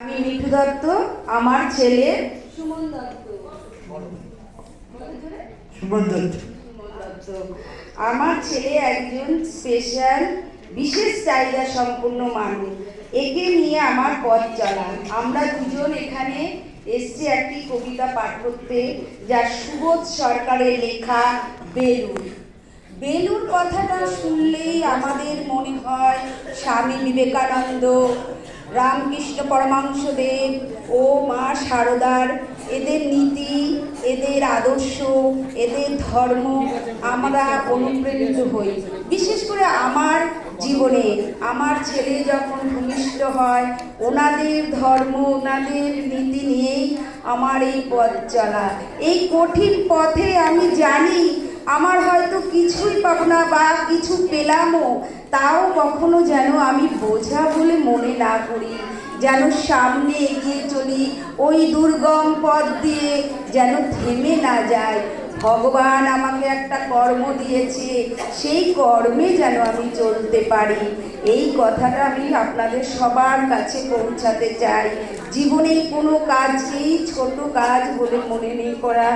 আমি মিঠু দত্ত, আমার ছেলে সুমন দত্ত। সুমন দত্ত। আমার ছেলে একজন স্পেশাল বিশেষ চাহিদা সম্পন্ন মানুষ। একে নিয়ে আমার পথ চলা। আমরা দুজন এখানে এসছি একটি কবিতা পাঠ করতে, যা সুবোধ সরকারের লেখা বেলুড়। বেলুড় কথাটা শুনলেই আমাদের মনে হয় স্বামী বিবেকানন্দ, রামকৃষ্ণ পরমহংসদেব ও মা শারদার এদের নীতি, এদের আদর্শ, এদের ধর্ম আমরা অনুপ্রাণিত হই। বিশেষ করে আমার জীবনে আমার ছেলে যখন ভূমিষ্ঠ হয়, ওনাদের ধর্ম, ওনাদের নীতি নিয়েই আমার এই পথ চলা। এই কঠিন পথে আমি জানি আমার হয়তো কিছুই পাবো না, বা কিছু পেলামও, তাও কখনো যেন আমি বোঝা বলে মনে না করি, যেন সামনে এগিয়ে চলি, ওই দুর্গম পথ দিয়ে যেন থেমে না যায়। ভগবান আমাকে একটা কর্ম দিয়েছে, সেই কর্মে যেন আমি চলতে পারি। এই কথাটা আমি আপনাদের সবার কাছে পৌঁছাতে চাই। জীবনে কোনো কাজকেই ছোট কাজ বলে মনে নেই করা,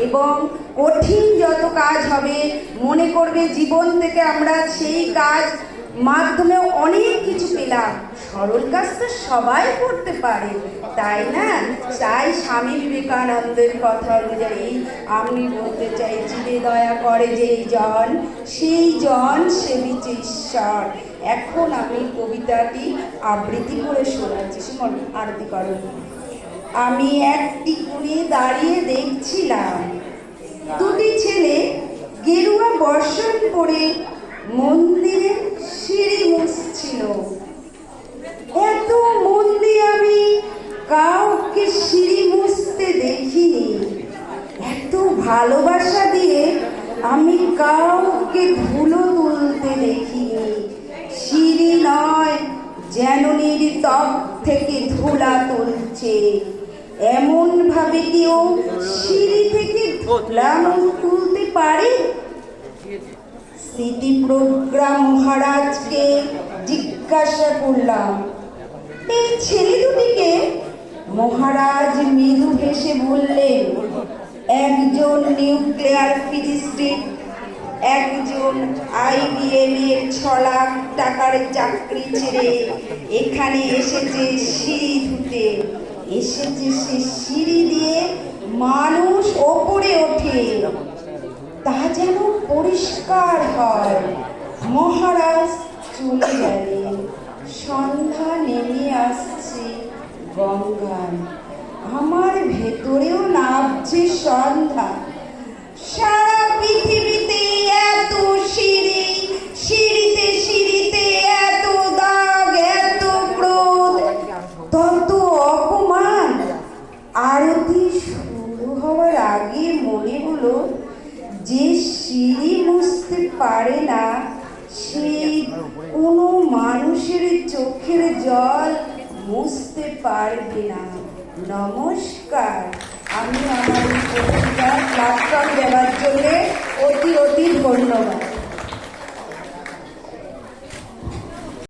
এবং কঠিন যত কাজ হবে মনে করবে জীবন থেকে আমরা সেই কাজ মাধ্যমে অনেক কিছু পেলাম। সরল কাজ তো সবাই করতে পারে, তাই না? তাই স্বামী বিবেকানন্দের কথা অনুযায়ী আমি বলতে চাই, চিরে দয়া করে যেই জন, সেই জন সেবিছে ঈশ্বর। এখন আমি কবিতাটি আবৃত্তি করে শোনাচ্ছি। সুমন, আরতি করো। আমি একটি কোণে দাঁড়িয়ে দেখছিলাম, দুটি ছেলে গেরুয়া বর্ষণ পরে মন্দিরের সিঁড়ি মুছছিল। এত মন দিয়ে আমি কাউকে সিঁড়ি মুছতে দেখিনি, এত ভালোবাসা দিয়ে আমি কাউকে ধুলো তুলতে দেখিনি। সিঁড়ি নয়, যেন নির্তপ থেকে ধুলা তুলছে, এমন ভাবে কেউ সিঁড়ি থেকে ধুলা তুলতে পারে? স্মৃতিপ্রজ্ঞা মহারাজকে জিজ্ঞাসা করলাম, এই ছেলে দুটিকে? মহারাজ মৃদু হেসে বললেন, একজন নিউক্লিয়ার ফিজিস্ট, একজন IBM এর 6 লাখ টাকার চাকরি ছেড়ে এখানে এসেছে সিঁড়ি ধুতে। এসেছে সে সিঁড়ি দিয়ে মানুষ ওপরে ওঠে, তা যেন পরিষ্কার হয়। মহারাজ চলে গেলেন। সন্ধ্যা নেমে আসছে গঙ্গায়, আমার ভেতরেও নামছে সন্ধ্যা। সারা পৃথিবীতে এত সিঁড়ি, সিঁড়িতে সিঁড়িতে এত দাগ, এত ক্রোধ, তত অপমান। আরতি শুরু হওয়ার আগে মনে হলো, যে সিঁড়ি মুছতে পারে না, সেই কোনো মানুষের চোখের জল মুছতে পারবে না। নমস্কার। আমি আমার এই কবিতা প্ল্যাটফর্ম দেওয়ার জন্য অতি অতি ধন্যবাদ।